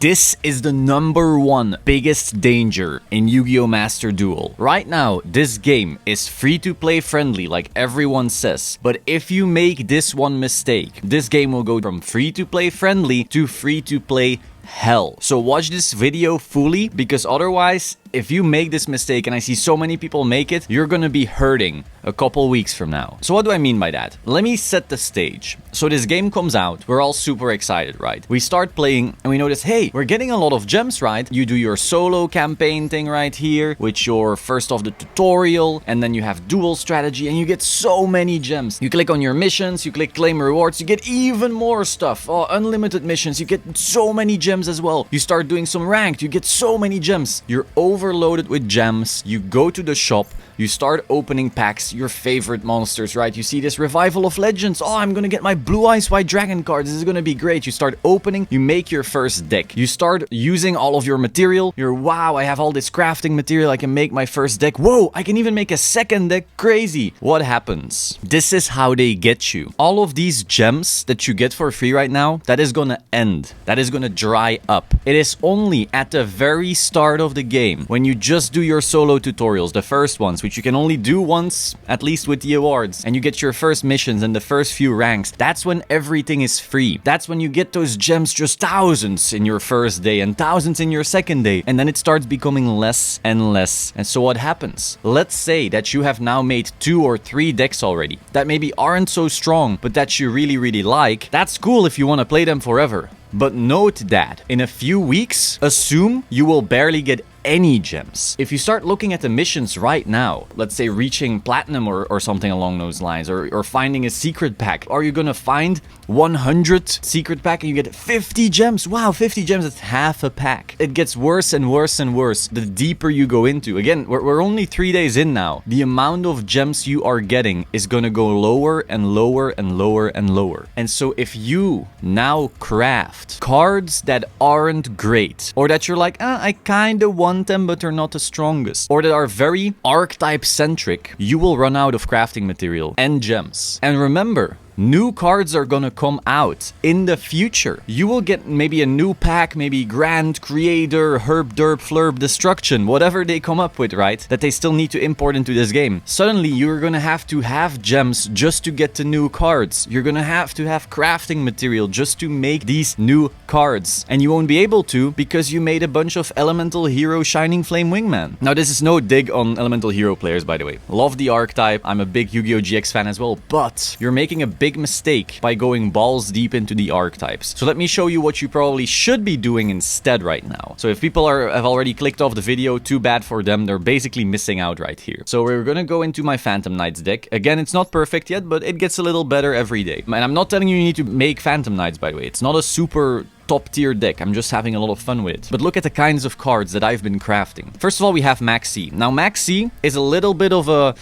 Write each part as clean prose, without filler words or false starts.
This is the #1 biggest danger in Yu-Gi-Oh! Master Duel. Right now, this game is free-to-play friendly like everyone says, but if you make this one mistake, this game will go from free-to-play friendly to free-to-play hell. So watch this video fully, because otherwise, if you make this mistake, and I see so many people make it, you're gonna be hurting a couple weeks from now. So what do I mean by that? Let me set the stage. So this game comes out, we're all super excited, right? We start playing and we notice, hey, we're getting a lot of gems, right? You do your solo campaign thing right here, which you're first off the tutorial, and then you have dual strategy, and you get so many gems. You click on your missions, you click claim rewards, you get even more stuff. Oh, unlimited missions, you get so many gems as well. You start doing some ranked, you get so many gems. You're overloaded with gems. You go to the shop, you start opening packs, your favorite monsters, right? You see this Revival of Legends. Oh, I'm gonna get my Blue Eyes White Dragon card. This is gonna be great. You start opening, you make your first deck. You start using all of your material. You're, wow, I have all this crafting material. I can make my first deck. Whoa, I can even make a second deck. Crazy. What happens? This is how they get you. All of these gems that you get for free right now, that is gonna end. That is gonna dry up. It is only at the very start of the game, when you just do your solo tutorials, the first ones, which you can only do once, at least with the awards, and you get your first missions and the first few ranks, that's when everything is free. That's when you get those gems, just thousands in your first day and thousands in your second day, and then it starts becoming less and less. And so what happens? Let's say that you have now made 2 or 3 decks already that maybe aren't so strong, but that you really like. That's cool if you want to play them forever. But note that in a few weeks, assume you will barely get any gems. If you start looking at the missions right now, let's say reaching platinum or something along those lines, or finding a secret pack, are you gonna find 100 secret pack and you get 50 gems? Wow, 50 gems, that's half a pack. It gets worse and worse and worse the deeper you go into. Again, we're only 3 days in now. The amount of gems you are getting is gonna go lower and lower and lower and lower. And so if you now craft cards that aren't great, or that you're like, I kinda want them but they're not the strongest, or that are very archetype centric, you will run out of crafting material and gems. And remember, new cards are gonna come out in the future. You will get maybe a new pack, maybe Grand, Creator, Herb, Derp, Flurb, Destruction, whatever they come up with, right? That they still need to import into this game. Suddenly, you're gonna have to have gems just to get the new cards. You're gonna have to have crafting material just to make these new cards. And you won't be able to because you made a bunch of Elemental Hero Shining Flame Wingman. Now, this is no dig on Elemental Hero players, by the way. Love the archetype. I'm a big Yu-Gi-Oh! GX fan as well, but you're making a big mistake by going balls deep into the archetypes. So let me show you what you probably should be doing instead right now. So if people have already clicked off the video, too bad for them. They're basically missing out right here. So we're gonna go into my Phantom Knights deck. Again, it's not perfect yet, but it gets a little better every day. And I'm not telling you need to make Phantom Knights, by the way. It's not a super top tier deck. I'm just having a lot of fun with it. But look at the kinds of cards that I've been crafting. First of all, we have Maxi. Now, Maxi is a little bit of a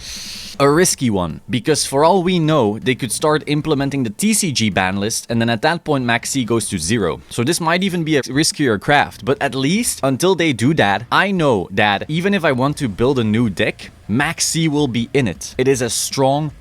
risky one, because for all we know, they could start implementing the TCG ban list, and then at that point, Maxi goes to 0. So this might even be a riskier craft, but at least until they do that, I know that even if I want to build a new deck, Maxi will be in it. It is a strong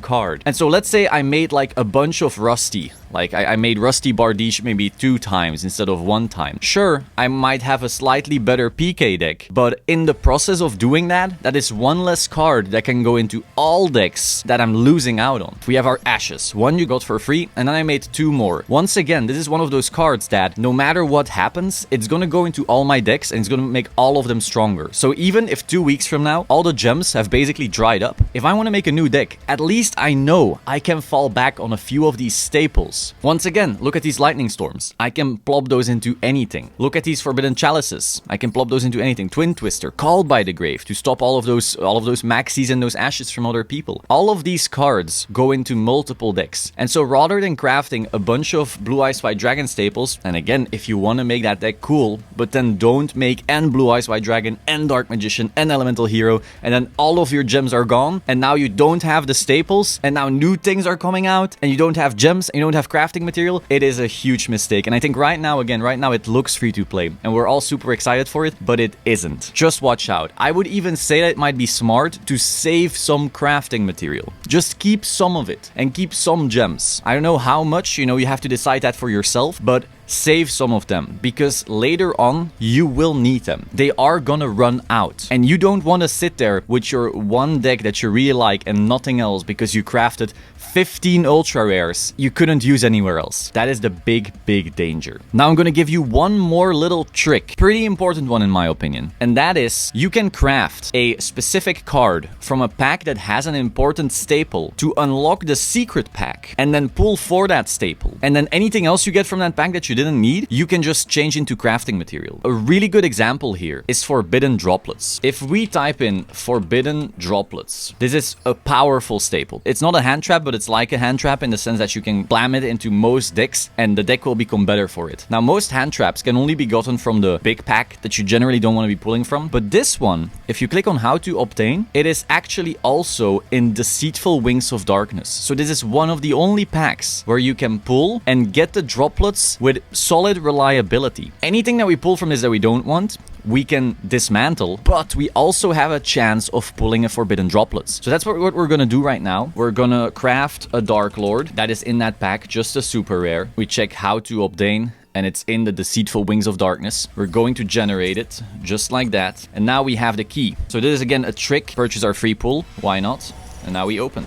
card. And so let's say I made like a bunch of Rusty. Like I made Rusty Bardiche maybe 2 times instead of 1 time. Sure, I might have a slightly better PK deck, but in the process of doing that, that is 1 less card that can go into all decks that I'm losing out on. We have our Ashes. 1 you got for free, and then I made 2 more. Once again, this is one of those cards that no matter what happens, it's gonna go into all my decks and it's gonna make all of them stronger. So even if 2 weeks from now, all the gems have basically dried up, if I want to make a new deck, at least I know I can fall back on a few of these staples. Once again, look at these Lightning Storms. I can plop those into anything. Look at these Forbidden Chalices. I can plop those into anything. Twin Twister, Called by the Grave, to stop all of those Maxis and those Ashes from other people. All of these cards go into multiple decks. And so rather than crafting a bunch of Blue Eyes White Dragon staples, and again, if you want to make that deck cool, but then don't make and Blue Eyes White Dragon and Dark Magician and Elemental Hero, and then all of your gems are gone, and now you don't have the staples, and now new things are coming out, and you don't have gems, and you don't have crafting material, it is a huge mistake. And I think right now it looks free to play, and we're all super excited for it, but it isn't. Just watch out. I would even say that it might be smart to save some crafting material. Just keep some of it, and keep some gems. I don't know how much, you have to decide that for yourself, but save some of them, because later on you will need them. They are gonna run out, and you don't want to sit there with your one deck that you really like and nothing else because you crafted 15 ultra rares you couldn't use anywhere else. That is the big danger. Now I'm gonna give you one more little trick, pretty important one in my opinion, and that is you can craft a specific card from a pack that has an important staple to unlock the secret pack, and then pull for that staple, and then anything else you get from that pack that you didn't need, you can just change into crafting material. A really good example here is forbidden droplets. If we type in forbidden droplets, this is a powerful staple. It's not a hand trap, but it's like a hand trap in the sense that you can slam it into most decks and the deck will become better for it. Now, most hand traps can only be gotten from the big pack that you generally don't want to be pulling from, but this one, if you click on how to obtain, it is actually also in Deceitful Wings of Darkness. So this is one of the only packs where you can pull and get the droplets with solid reliability. Anything that we pull from this that we don't want, we can dismantle, but we also have a chance of pulling a forbidden droplets. So that's what we're gonna do right now. We're gonna craft a Dark Lord that is in that pack, just a super rare. We check how to obtain, and it's in the Deceitful Wings of Darkness. We're going to generate it just like that, and now we have the key. So this is again a trick. Purchase our free pull, why not? And now we open.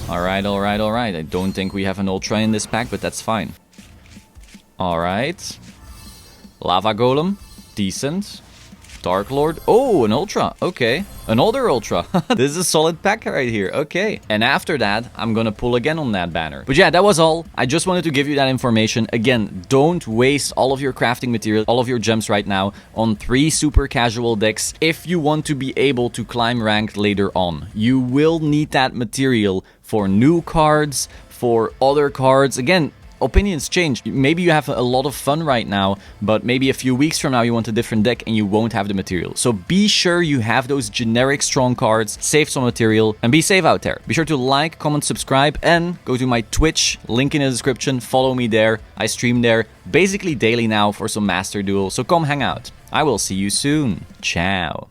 Alright. I don't think we have an ultra in this pack, but that's fine. Alright. Lava Golem, decent. Dark Lord, oh, an ultra, okay. Another ultra, this is a solid pack right here, okay. And after that, I'm gonna pull again on that banner. But yeah, that was all. I just wanted to give you that information. Again, don't waste all of your crafting material, all of your gems right now on 3 super casual decks if you want to be able to climb ranked later on. You will need that material for new cards, for other cards. Again, opinions change. Maybe you have a lot of fun right now, but maybe a few weeks from now you want a different deck and you won't have the material. So be sure you have those generic strong cards, save some material, and be safe out there. Be sure to like, comment, subscribe, and go to my Twitch, link in the description. Follow me there. I stream there basically daily now for some Master Duel, so come hang out. I will see you soon. Ciao.